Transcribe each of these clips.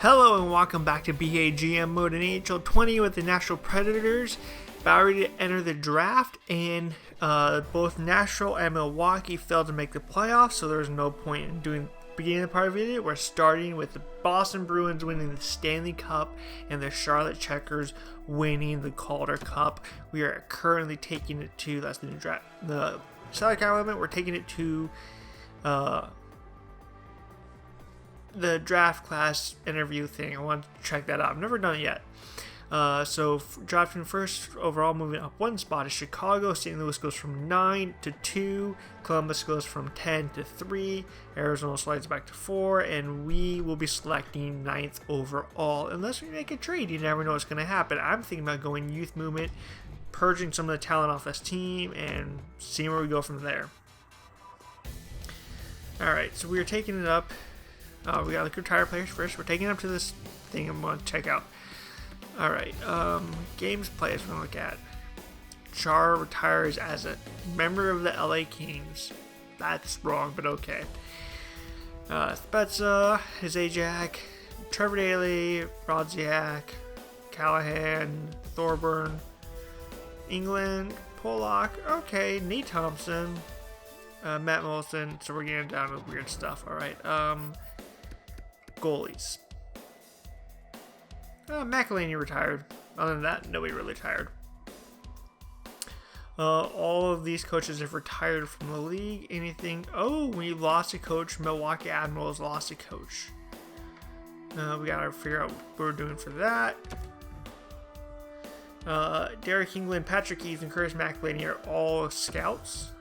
Hello and welcome back to BAGM mode in NHL 20 with the Nashville Predators. About ready to enter the draft, and both Nashville and Milwaukee failed to make the playoffs, so there's no point in doing beginning the part of the video. We're starting with the Boston Bruins winning the Stanley Cup and the Charlotte Checkers winning the Calder Cup. We are currently taking it to the South Carolina. We're taking it to the draft class interview thing. I want to check that out. I've never done it yet. So drafting first overall, moving up one spot is Chicago. St. Louis goes from 9 to 2. Columbus goes from 10 to 3. Arizona slides back to 4. And we will be selecting 9th overall. Unless we make a trade, you never know what's going to happen. I'm thinking about going youth movement, purging some of the talent off this team, and seeing where we go from there. Alright, so we are taking it up. We got the retired players first. We're taking up to this thing I'm going to check out. Alright, games players we're going to look at. Char retires as a member of the LA Kings. That's wrong, but okay. Spezza, Zajac, Trevor Daley, Rodziak, Callahan, Thorburn, England, Pollock, okay, Nate Thompson, Matt Molson. So we're getting down to weird stuff, alright. Goalies. McElhinney retired. Other than that, nobody really retired. All of these coaches have retired from the league. Anything? Oh, we lost a coach. Milwaukee Admirals lost a coach. We gotta figure out what we're doing for that. Derek England, Patrick Eves, and Curtis McElhinney are all scouts.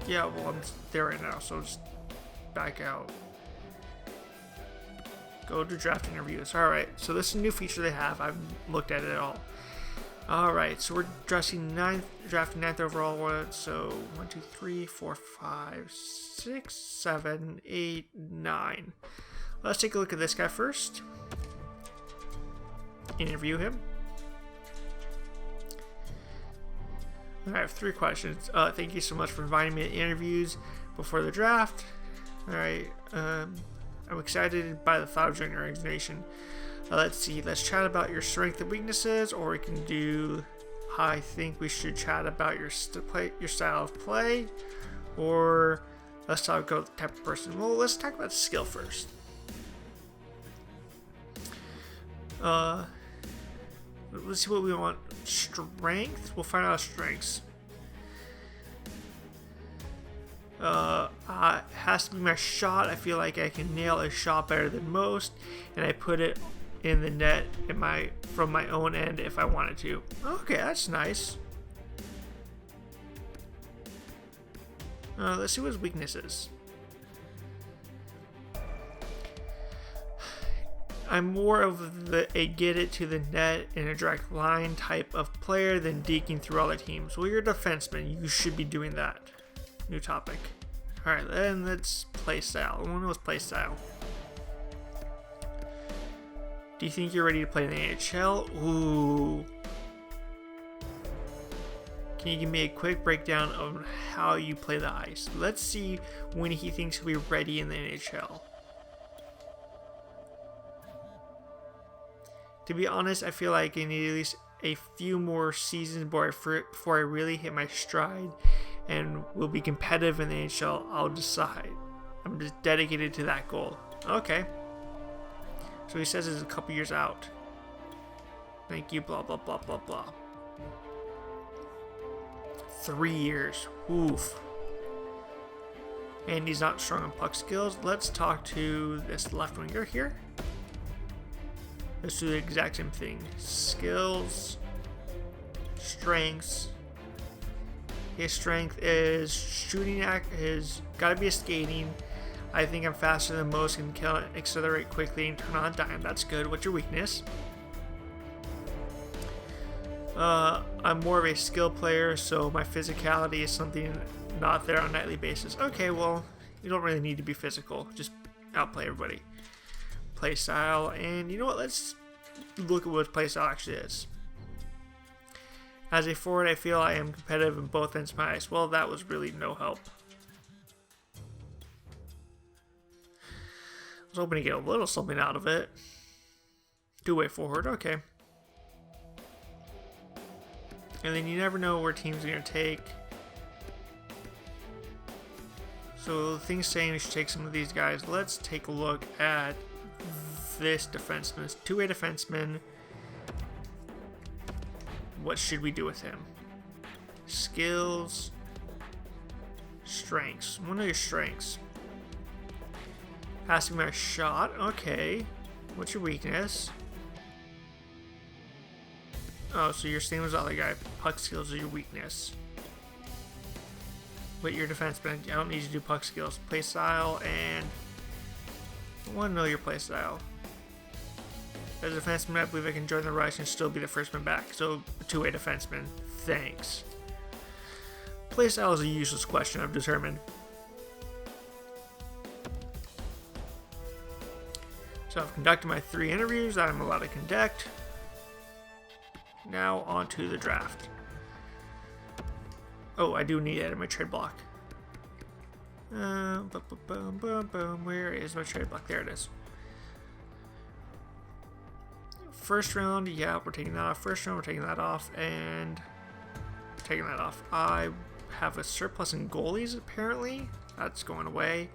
Yeah, well, I'm there right now, so just back out. Go to draft interviews. Alright, so this is a new feature they have. I've looked at it at all. Alright, so we're drafting 9th overall. So 1, 2, 3, 4, 5, 6, 7, 8, 9. Let's take a look at this guy first. Interview him. I have 3 questions. Thank you so much for inviting me to interviews before the draft. Alright, I'm excited by the thought of joining your organization. Let's see, let's chat about your strengths and weaknesses, or we can do how I think we should chat about your style of play, or let's talk about the type of person. Well, let's talk about skill first. Let's see what we want. Strength? We'll find out strengths. Has to be my shot. I feel like I can nail a shot better than most, and I put it in the net from my own end if I wanted to. Okay, that's nice. Let's see what his weakness is. I'm more of a get it to the net in a direct line type of player than deking through all the teams. Well, you're a defenseman. You should be doing that. New topic. Alright, then let's play style. I want to know his play style. Do you think you're ready to play in the NHL? Ooh. Can you give me a quick breakdown of how you play the ice? Let's see when he thinks he'll be ready in the NHL. To be honest, I feel like I need at least a few more seasons before I really hit my stride and will be competitive in the NHL. I'll decide. I'm just dedicated to that goal. Okay. So he says it's a couple years out. Thank you, blah, blah, blah, blah, blah. 3 years. Oof. And he's not strong on puck skills. Let's talk to this left winger here. Let's do the exact same thing. Skills, strengths. His strength is shooting. His gotta be a skating. I think I'm faster than most and can accelerate quickly and turn on a dime. That's good. What's your weakness? I'm more of a skill player, so my physicality is something not there on a nightly basis. Okay, well, you don't really need to be physical. Just outplay everybody. Play style, and you know what, let's look at what play style actually is. As a forward, I feel I am competitive in both ends of my ice. Well, that was really no help. was hoping to get a little something out of it. Two-way forward, okay. And then you never know where teams are going to take. So things saying we should take some of these guys. Let's take a look at this defenseman. This two-way defenseman. What should we do with him? Skills. Strengths. What are your strengths? Passing my shot. Okay. What's your weakness? Oh, so you're same as the other guy. Puck skills are your weakness. But your defenseman, I don't need you to do puck skills. Play style, and I want to know your play style. As a defenseman, I believe I can join the rush and still be the first man back. So, a two-way defenseman. Thanks. Play style is a useless question, I've determined. So I've conducted my 3 interviews that I'm allowed to conduct. Now on to the draft. Oh, I do need it in my trade block. Where is my trade block? There it is. First round, yeah, we're taking that off. First round, we're taking that off, and taking that off. I have a surplus in goalies, apparently. That's going away.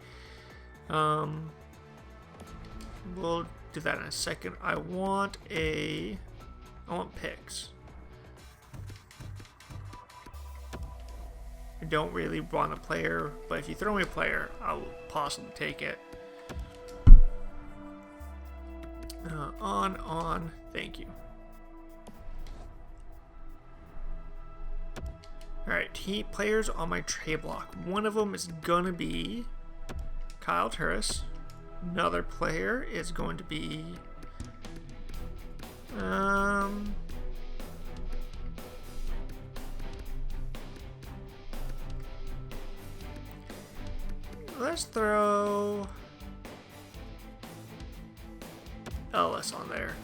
We'll do that in a second. I want picks. I don't really want a player, but if you throw me a player, I'll possibly take it. On, thank you. Alright, players on my trade block. One of them is gonna be Kyle Turris. Another player is going to be let's throw Ellis on there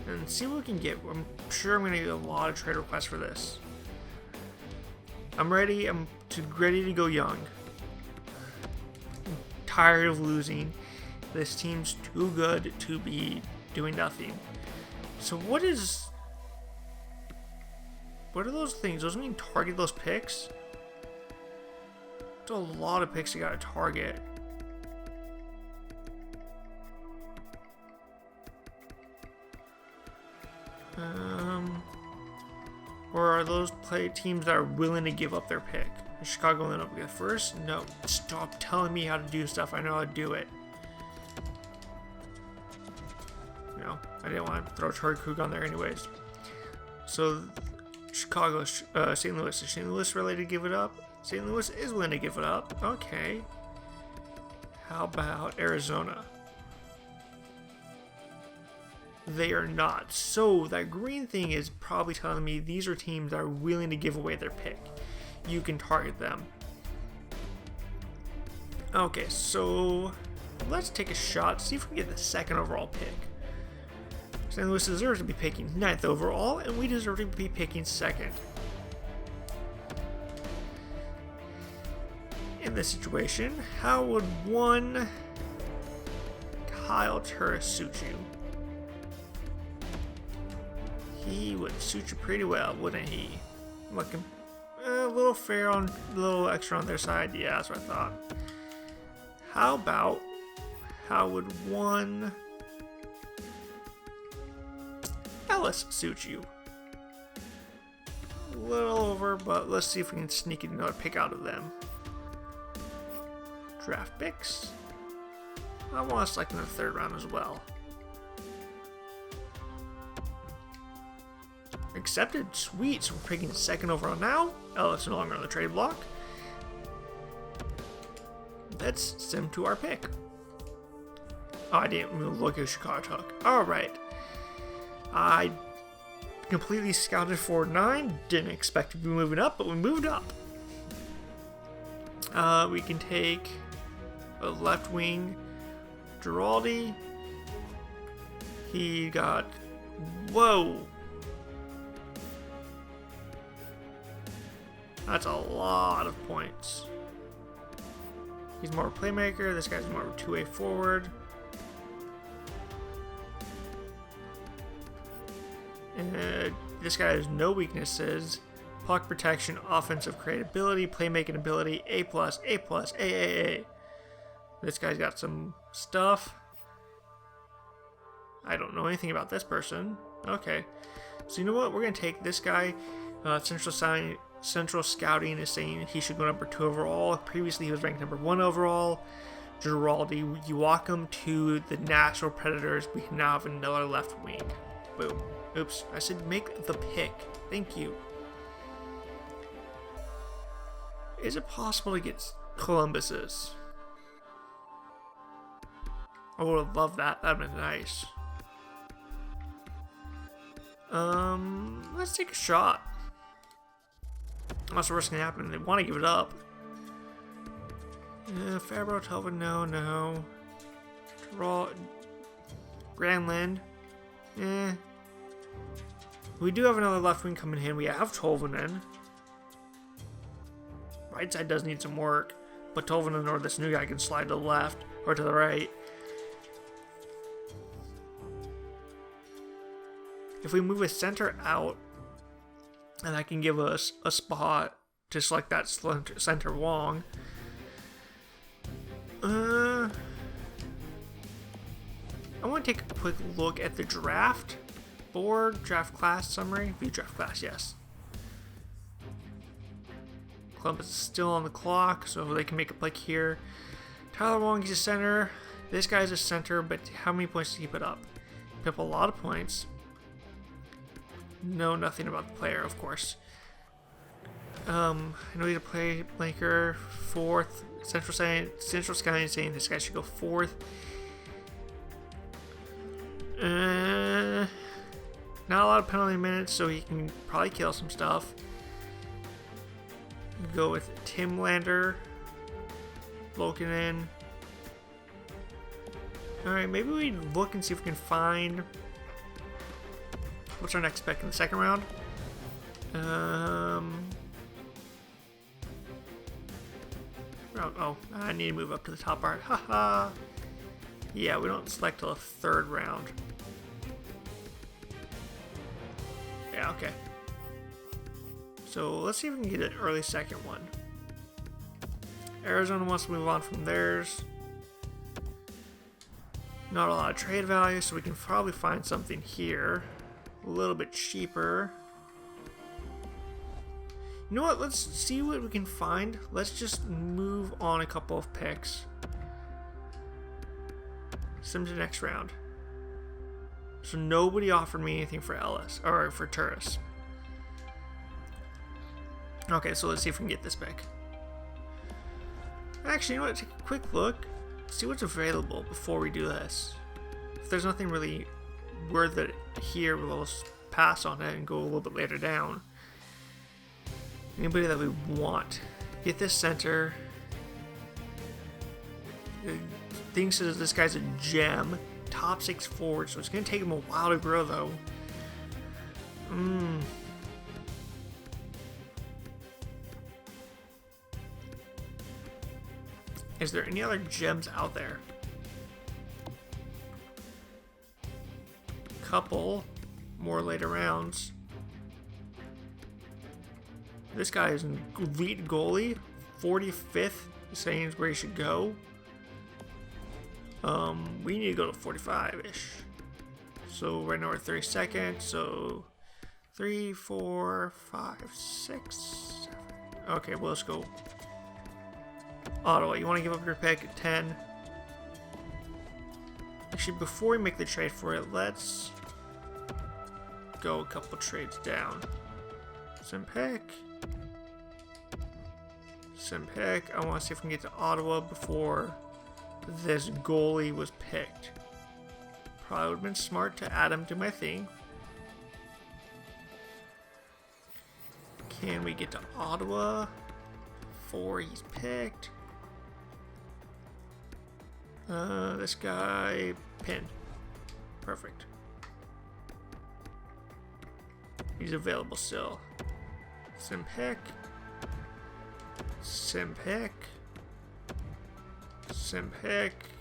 and see what we can get. I'm sure I'm going to get a lot of trade requests for this. I'm ready. I'm ready to go young. I'm tired of losing. This team's too good to be doing nothing. So what are those things? Those mean target those picks? There's a lot of picks you gotta target. Or are those teams that are willing to give up their pick? Is Chicago willing to get first? No. Stop telling me how to do stuff. I know how to do it. No, I didn't want to throw Charlie Krug on there anyways. So, Chicago, St. Louis. Is St. Louis ready to give it up? St. Louis is willing to give it up. Okay. How about Arizona? They are not. So that green thing is probably telling me these are teams that are willing to give away their pick. You can target them. Okay, so let's take a shot, see if we can get the 2nd overall pick. St. Louis deserves to be picking 9th overall, and we deserve to be picking 2nd. In this situation, how would one Kyle Turris suit you? He would suit you pretty well, wouldn't he? Looking a little fair on, a little extra on their side. Yeah, that's what I thought. How would one Ellis suit you? A little over, but let's see if we can sneak another pick out of them. Draft picks. I want to select in the 3rd round as well. Accepted. Sweet. So we're picking 2nd overall now. Ellis no longer on the trade block. Let's send to our pick. Oh, I didn't even look at Chicago took. Alright. I completely scouted for 9. Didn't expect to be moving up, but we moved up. We can take a left wing Giraldi. He got... Whoa! That's a lot of points. He's more of a playmaker. This guy's more of a two-way forward. This guy has no weaknesses. Puck protection, offensive creativity, playmaking ability, A+, A+, A. This guy's got some stuff. I don't know anything about this person. Okay. So you know what? We're going to take this guy. Central Scouting is saying he should go number 2 overall. Previously, he was ranked number 1 overall. Giraldi, you walk him to the Nashville Predators. We now have another left wing. Boom. Oops. I said make the pick. Thank you. Is it possible to get Columbus's? I would have loved that. That would have been nice. Let's take a shot. That's the worst thing to happen. They want to give it up. Fabro, Telvin, no. Granlund. We do have another left wing coming in. We have Tolvanen. Right side does need some work, but Tolvanen or this new guy can slide to the left or to the right. If we move a center out, and that can give us a spot to select that center Wong. I want to take a quick look at the draft board, draft class summary. View draft class, yes. Columbus is still on the clock, so they can make a pick here. Tyler Wong is a center. This guy's a center, but how many points did he put up? He put up a lot of points. Know nothing about the player, of course. I know he's a playmaker. 4th. Central Sky is saying this guy should go 4th. Not a lot of penalty minutes, so he can probably kill some stuff. Go with Tim Lander. Lokinen. Alright, maybe we look and see if we can find... What's our next pick in the second round? Oh, I need to move up to the top part. Haha. Yeah, we don't select till the 3rd round. Yeah, okay. So let's see if we can get an early second one. Arizona wants to move on from theirs. Not a lot of trade value, so we can probably find something here. A little bit cheaper. You know what? Let's see what we can find. Let's just move on a couple of picks. Send to the next round. So nobody offered me anything for Ellis or for Turris. Okay, so let's see if we can get this pick. Actually, you know what? Take a quick look. See what's available before we do this. If there's nothing really worth it here, we'll pass on it and go a little bit later down. Anybody that we want. Get this center. Thinks that this guy's a gem. Top 6 forward, so it's going to take him a while to grow, though. Is there any other gems out there? Couple more later rounds. This guy is an elite goalie. 45th, saying is where he should go. We need to go to 45-ish. So right now we're 32nd. So 3, 4, 5, 6, 7. Okay, well, let's go. Ottawa, you want to give up your pick at 10? Actually, before we make the trade for it, let's go a couple trades down. Simpic. I want to see if we can get to Ottawa before this goalie was picked. Probably would have been smart to add him to my thing. Can we get to Ottawa before he's picked? This guy pinned. Perfect. He's available still. Simpic.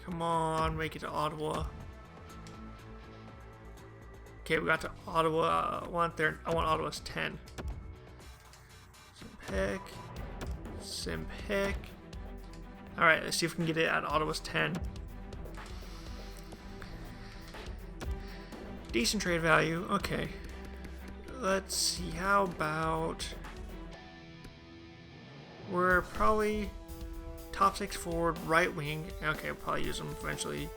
Come on, make it to Ottawa. Okay, we got to Ottawa. I want Ottawa's 10. Sim pick. Alright, let's see if we can get it at Ottawa's 10. Decent trade value. Okay. Let's see. How about... We're probably top 6 forward, right wing. Okay, we'll probably use him eventually.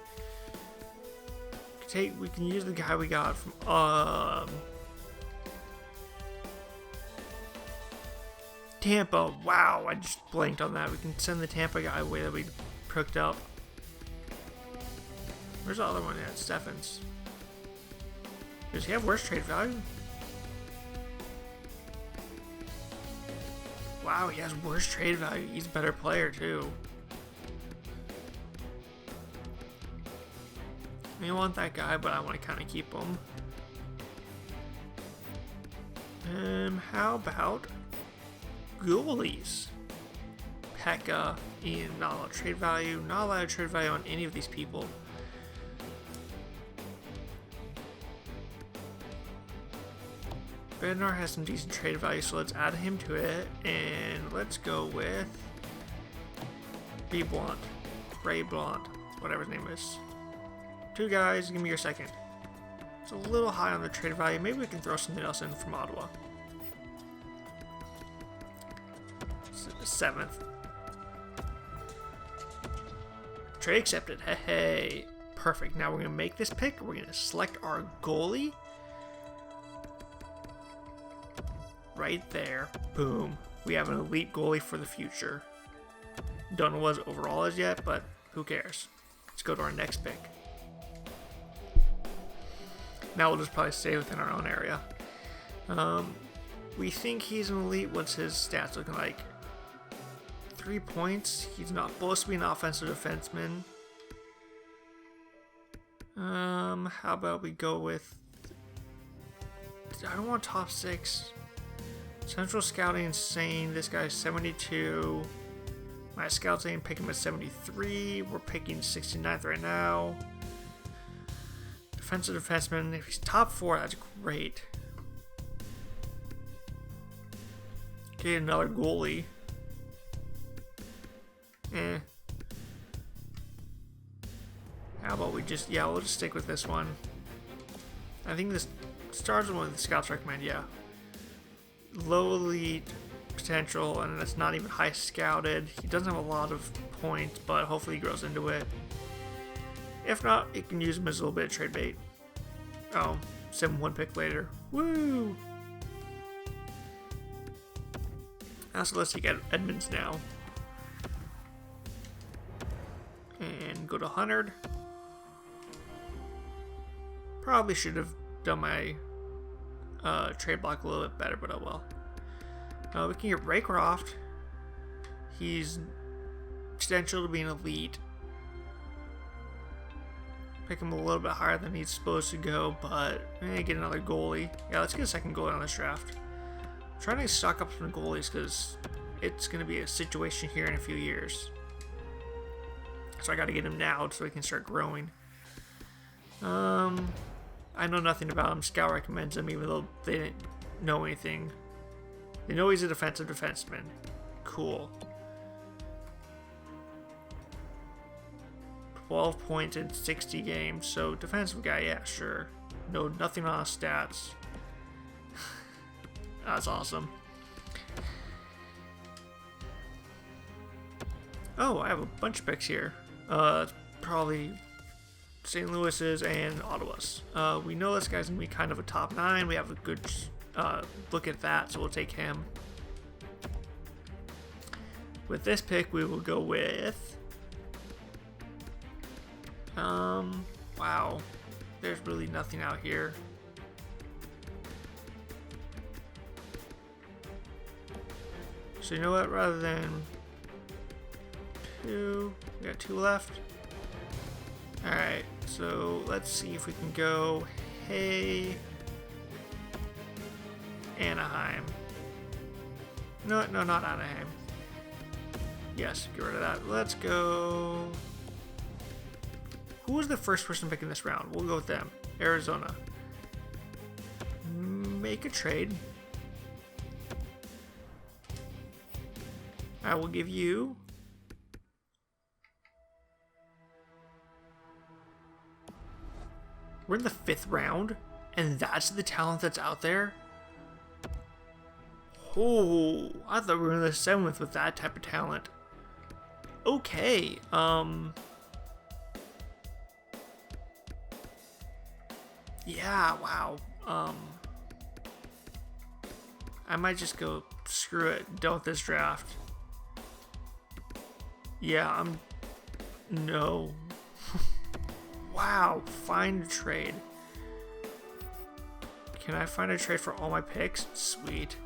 We can use the guy we got from Tampa. Wow, I just blanked on that. We can send the Tampa guy away that we hooked up. Where's the other one at? Stephens. Does he have worse trade value? Wow, he has worse trade value. He's a better player too. I want that guy, but I want to kind of keep him. How about goalies? Pekka, Ian, not a lot of trade value. Not a lot of trade value on any of these people. Bednar has some decent trade value, so let's add him to it. And let's go with Ray Blunt, whatever his name is. 2 guys, give me your second. It's a little high on the trade value. Maybe we can throw something else in from Ottawa. 7th. Trade accepted. Hey. Perfect. Now we're going to make this pick. We're going to select our goalie. Right there. Boom. We have an elite goalie for the future. Don't know what his overall is yet, but who cares? Let's go to our next pick. Now we'll just probably stay within our own area. We think he's an elite. What's his stats looking like? 3 points. He's not supposed to be an offensive defenseman. How about we go with... I don't want top 6. Central Scouting is saying this guy's 72. My scouts ain't picking him at 73. We're picking 69th right now. Defensive defenseman. If he's top 4, that's great. Get another goalie. How about we just... Yeah, we'll just stick with this one. I think this starts with what the scouts recommend, yeah. Low elite potential, and it's not even high scouted. He doesn't have a lot of points, but hopefully he grows into it. If not, it can use him as a little bit of trade bait. Oh, 7-1 pick later. Woo! So let's take Edmonds now. And go to 100. Probably should have done my trade block a little bit better, but oh well. We can get Raycroft. He's potential to be an elite. Pick him a little bit higher than he's supposed to go, but get another goalie. Yeah, let's get a second goalie on this draft. I'm trying to stock up some goalies because it's going to be a situation here in a few years. So I got to get him now so he can start growing. I know nothing about him. Scout recommends him even though they didn't know anything. They know he's a defensive defenseman. Cool. 12 points in 60 games. So defensive guy, yeah, sure. No, nothing on his stats. That's awesome. Oh, I have a bunch of picks here. Probably St. Louis's and Ottawa's. We know this guy's gonna be kind of a top 9. We have a good look at that, so we'll take him. With this pick, we will go with... wow. There's really nothing out here. So you know what, rather than 2, we got 2 left. Alright, so let's see if we can go, hey, Anaheim. No, not Anaheim. Yes, get rid of that. Let's go. Who was the first person picking this round? We'll go with them. Arizona. make a trade. I will give you we're in the 5th round, and that's the talent that's out there? Oh, I thought we were in the 7th with that type of talent. Okay, yeah, wow. I might just go, screw it, done with this draft. Yeah, no. Wow, find a trade. Can I find a trade for all my picks? Sweet.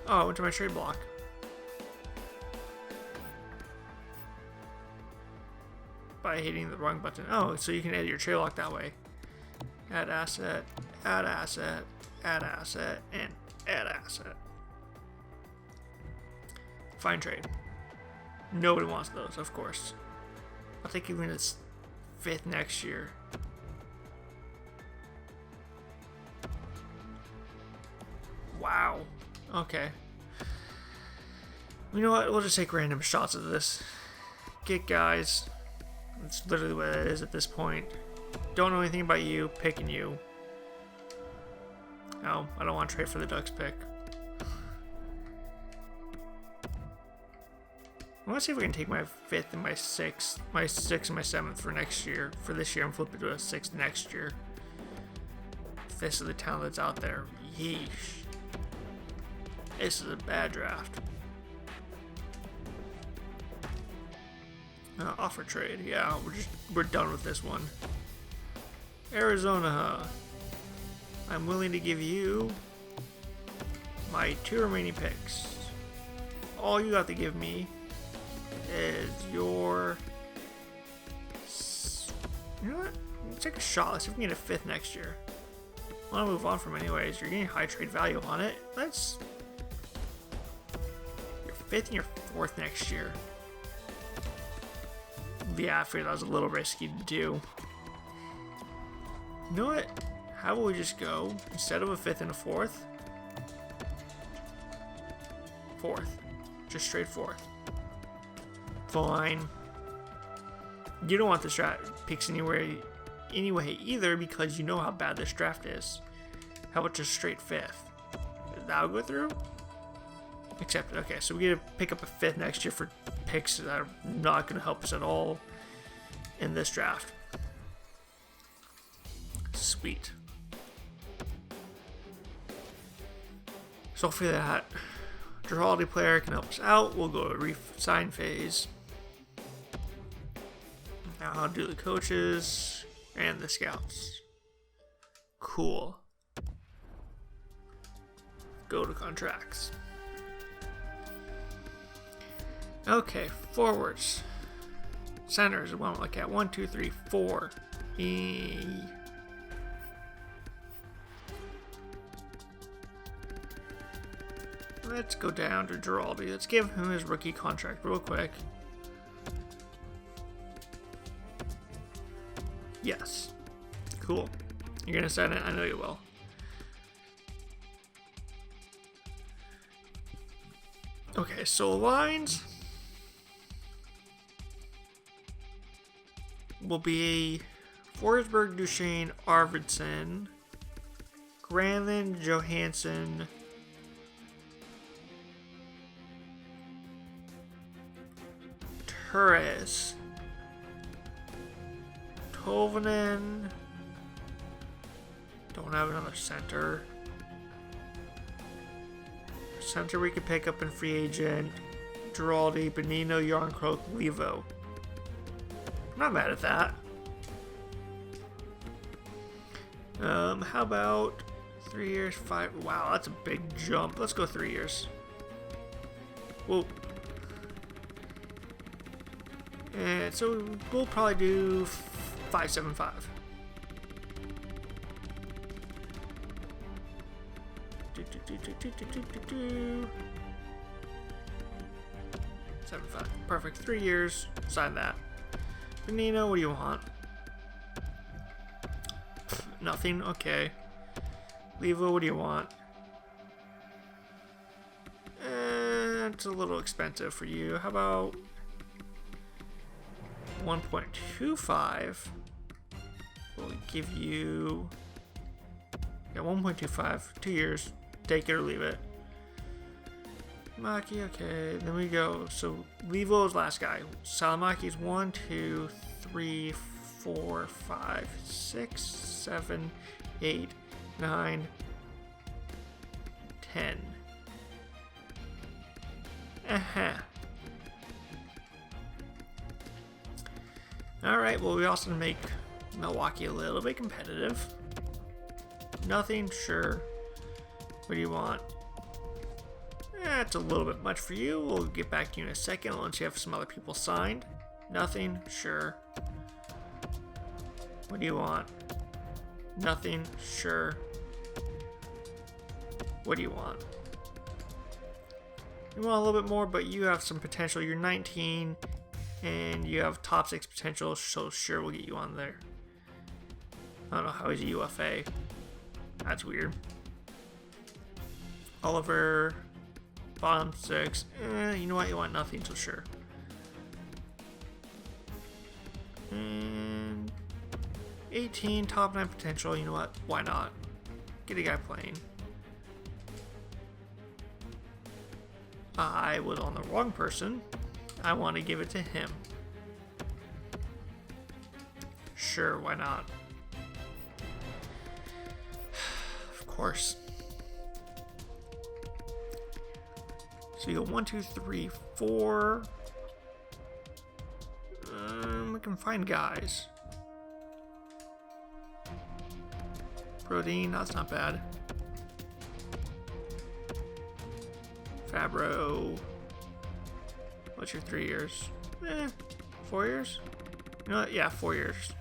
Oh, I went to my trade block. By hitting the wrong button. Oh, so you can edit your trade block that way. Add asset, add asset, add asset, and add asset. Find trade. Nobody wants those, of course. I'll take even its 5th next year. Wow. Okay. You know what? We'll just take random shots of this. Get guys. That's literally what it is at this point. Don't know anything about you. Picking you. No, I don't want to trade for the Ducks pick. I want to see if we can take my 5th and my 6th. My 6th and my 7th for next year. For this year, I'm flipping to a 6th next year. If this is the talent that's out there. Yeesh. This is a bad draft. Offer trade. Yeah, we're done with this one. Arizona. I'm willing to give you my 2 remaining picks. All you have to give me is your... You know what? Let's take a shot. Let's see if we can get a 5th next year. I want to move on from anyways. You're getting high trade value on it. Let's... Your 5th and your 4th next year. Yeah, I figured that was a little risky to do. You know what? How about we just go, instead of a 5th and a 4th, 4th. Just straight 4th. Fine. You don't want this draft picks anyway either, because you know how bad this draft is. How about just straight 5th? That'll go through? Accepted. Okay, so we get to pick up a 5th next year for picks that are not going to help us at all in this draft. Sweet. So hopefully that Giraldi player can help us out. We'll go to re-sign phase. Now I'll do the coaches and the scouts. Cool. Go to contracts. Okay, forwards. Centers, we want to look at 1, 2, 3, 4. Let's go down to Giraldi. Let's give him his rookie contract real quick. Yes. Cool. You're gonna sign it? I know you will. Okay, so lines will be Forsberg, Duchesne, Arvidsson, Granlund, Johansson, Turris, Tolvanen. Don't have another center. Center we could pick up in free agent. Giraldi, Bonino, Yarncroke, Levo. I'm not mad at that. How about 3 years, 5? Wow, that's a big jump. Let's go 3 years. Whoa. And so we'll probably do 5.75. Perfect. 3 years. Sign that. Bonino, what do you want? Nothing? Okay. Levo, what do you want? It's a little expensive for you. How about 1.25? We'll give you 1.25, 2 years. Take it or leave it. Maki, okay. Then we go. So Levo's last guy. Salamaki's 1, 2, 3, 4, 5, 6, 7, 8, 9, 10. Alright, well, we also make Milwaukee a little bit competitive. Nothing? Sure. What do you want? It's a little bit much for you. We'll get back to you in a second once you have some other people signed. Nothing? Sure. What do you want? Nothing? Sure. What do you want? You want a little bit more, but you have some potential. You're 19, and you have top 6 potential, so sure, we'll get you on there. I don't know how he's a UFA. That's weird. Oliver, bottom 6. You know what? You want nothing, so sure. And 18, top 9 potential. You know what? Why not? Get a guy playing. I was on the wrong person. I want to give it to him. Sure, why not? Of course. So you go 1, 2, 3, 4. We can find guys. Protein, that's not bad. Fabro. What's your 3 years? 4 years? You know what? Yeah, 4 years.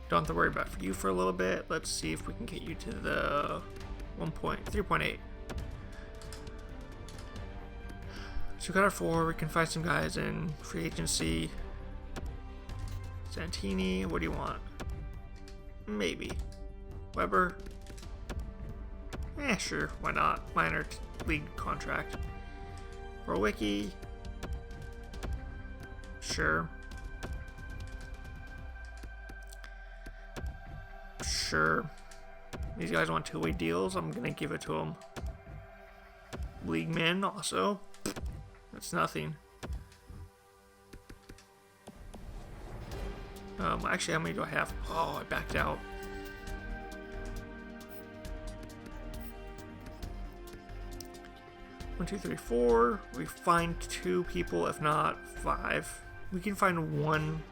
Don't have to worry about you for a little bit. Let's see if we can get you to the 3.8. So we got our 4. We can find some guys in free agency. Santini, what do you want? Maybe. Weber? Sure, why not? Minor league contract. Rowicki? Sure. Sure. These guys want 2-way deals. I'm gonna give it to them. League men also. That's nothing. Actually, how many do I have? Oh, I backed out. One, 2, 3, 4. We find 2 people, if not 5. We can find 1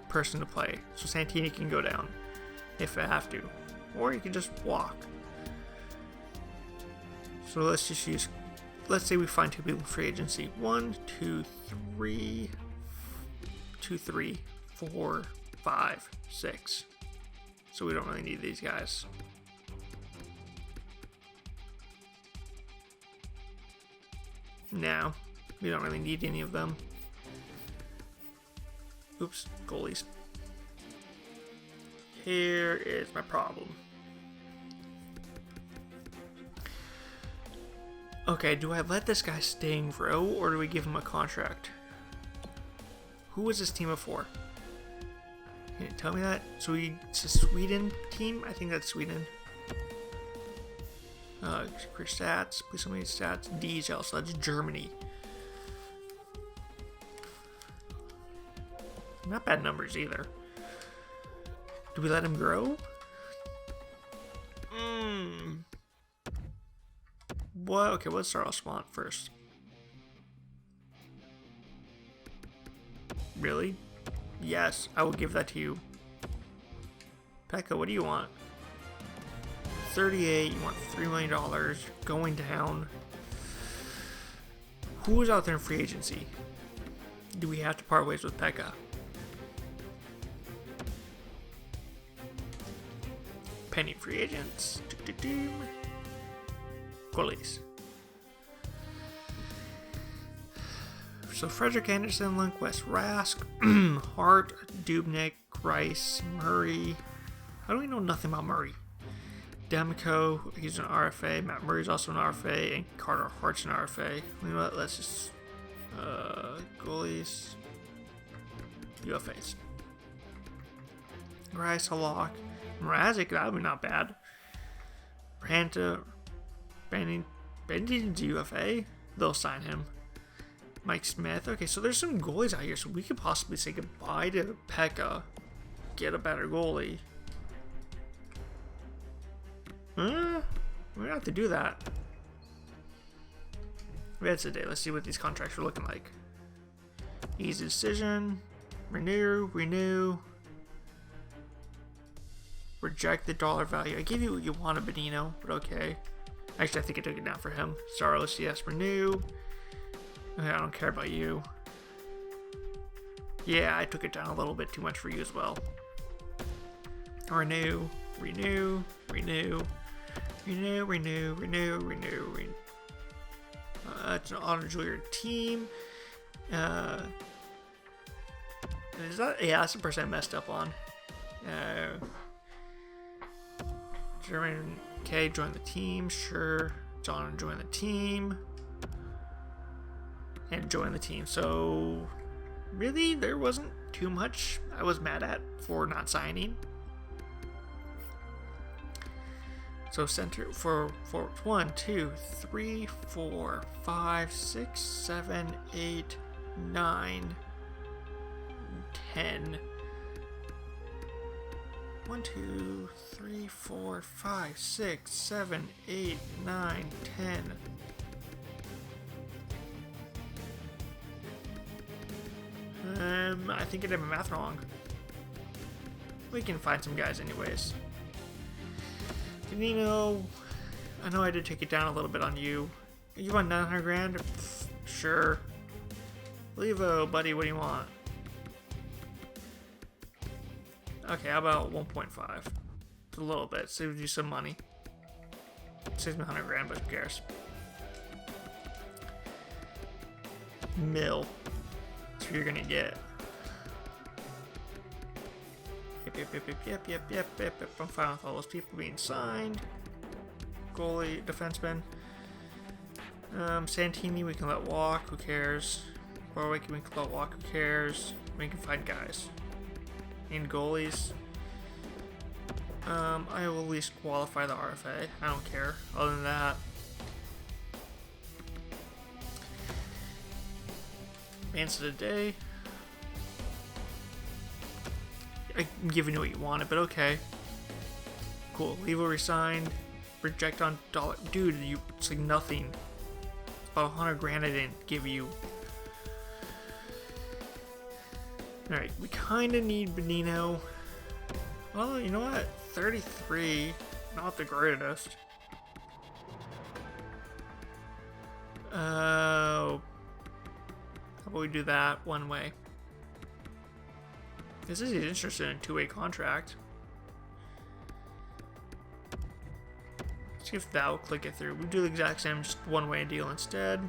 person to play. So Santini can go down if I have to. Or you can just walk. So let's just use, let's say we find 2 people in free agency. 1, 2, 3, 2, 3, 4, 5, 6. So we don't really need these guys. No, we don't really need any of them. Oops, goalies. Here is my problem. Okay, do I let this guy stay and grow, or do we give him a contract? Who was this team before? Can you tell me that? So it's a Sweden team? I think that's Sweden. Career stats, please tell me stats. DHL, so that's Germany. Not bad numbers either. Do we let him grow? What? Okay, let's start off Swamp first. Really? Yes, I will give that to you. Pekka, what do you want? 38, you want $3 million, going down. Who is out there in free agency? Do we have to part ways with Pekka? Penny free agents. Goalies. So Frederick Anderson, Lundqvist, Rask, Hart, Dubnyk, Grice, Murray. How do we know nothing about Murray? Demko, he's an RFA. Matt Murray's also an RFA, and Carter Hart's an RFA. You know what? Let's just goalies, UFAs. Grice, Halak, Mrazek, that would be not bad. Branta, Bennington's UFA. They'll sign him. Mike Smith. Okay, so there's some goalies out here, so we could possibly say goodbye to Pekka, get a better goalie. We don't have to do that. That's the day. Let's see what these contracts are looking like. Easy decision. Renew. Reject the dollar value. I gave you what you wanted, Benino, but okay. Actually, I think I took it down for him. Saros, yes. Renew. Okay, I don't care about you. Yeah, I took it down a little bit too much for you as well. Renew. It's an auto jewelry team. Is that? Yeah, that's the person I messed up on. German K, join the team. Sure. John, join the team. And join the team. So, really, there wasn't too much I was mad at for not signing. So center for 1, 2, 3, 4, 5, 6, 7, 8, 9, 10. 1, 2, 3, 4, 5, 6, 7, 8, 9, 10. I think I did my math wrong. We can find some guys anyways. Danilo, I know I did take it down a little bit on you. You want 900 grand? Pfft, sure. Levo, buddy, what do you want? Okay, how about 1.5? It's a little bit, saves you some money. Saves me 100 grand, but who cares? Mill. That's what you're gonna get. Yep. I'm fine with all those people being signed. Goalie, defenseman. Santini, we can let walk. Who cares? Warwick, we can let walk. Who cares? We can find guys. And goalies. I will at least qualify the RFA. I don't care. Other than that, Mans of the day. I'm giving you what you wanted, but okay. Cool. Levo resigned. Reject on dollar. Dude, it's like nothing. It's about 100 grand I didn't give you. Alright, we kind of need Benino. Well, you know what? 33. Not the greatest. How about we do that one way? This is interested in a two-way contract. Let's see if that will click it through. We do the exact same, just one-way deal instead.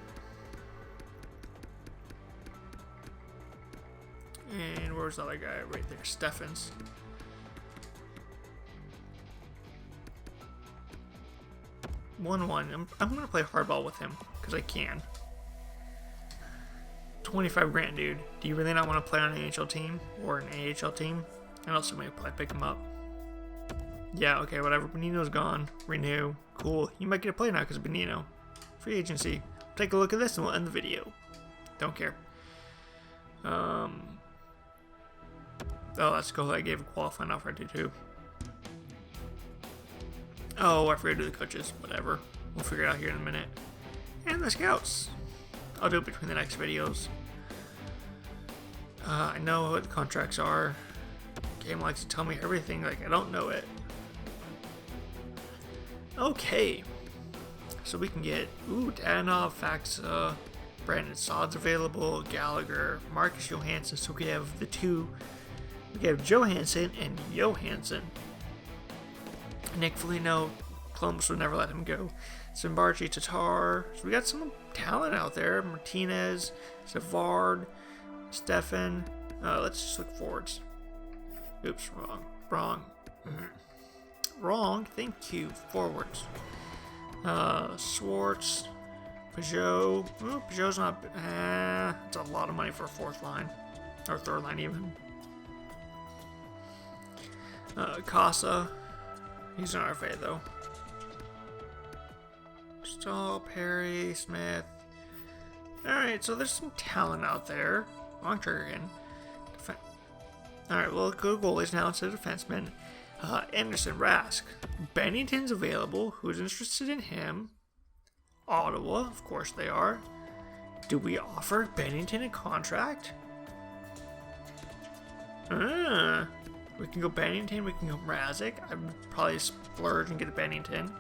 And where's the other guy? Right there, Steffens. I'm gonna play hardball with him because I can. 25 grand, dude. Do you really not want to play on an NHL team or an AHL team? I know somebody will probably pick him up. Yeah, okay, whatever. Benino's gone. Renew. Cool. You might get a play now because of Benino. Free agency. Take a look at this and we'll end the video. Don't care. Oh, that's cool. I gave a qualifying offer to too. Oh, I forgot to do the coaches. Whatever. We'll figure it out here in a minute. And the scouts. I'll do it between the next videos. I know what the contracts are. Game likes to tell me everything like I don't know it. Okay. So we can get, Danov, Faxa, Brandon Saad's available, Gallagher, Marcus Johansson. So we have the two. We have Johansson and Johansson. Nick Foligno, Columbus would never let him go. Zimbarchi, Tatar. So we got some talent out there. Martinez, Savard, Stefan. Let's just look forwards. Oops, wrong. wrong. Thank you. Forwards. Swartz. Peugeot. Oh, Peugeot's not... it's a lot of money for a fourth line. Or third line, even. Casa. He's an RFA, though. Stahl, Perry, Smith. Alright, so there's some talent out there. Long trigger again. Alright, we'll go goalies now instead of defensemen. Anderson, Rask. Bennington's available. Who's interested in him? Ottawa, of course they are. Do we offer Bennington a contract? We can go Bennington, we can go Mrazek. I'd probably splurge and get a Bennington.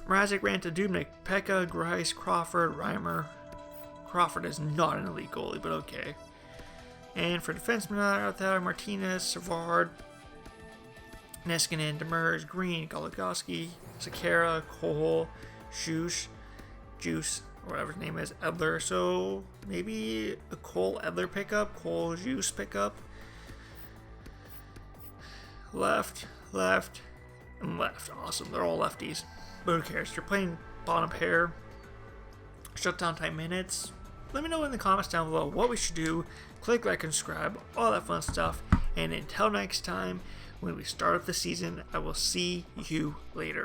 Mrazek, Ranta, Dubnyk, Pekka, Grice, Crawford, Reimer. Crawford is not an elite goalie, but okay. And for defensemen out there, Martinez, Savard, Niskanen, Demers, Green, Goligoski, Sakara, Cole, Juice, or whatever his name is, Edler. So maybe a Cole Edler pickup, Cole Juice pickup. Left, and left. Awesome. They're all lefties. But who cares? You're playing bottom pair. Shutdown time minutes. Let me know in the comments down below what we should do. Click like and subscribe. All that fun stuff. And until next time, when we start up the season, I will see you later.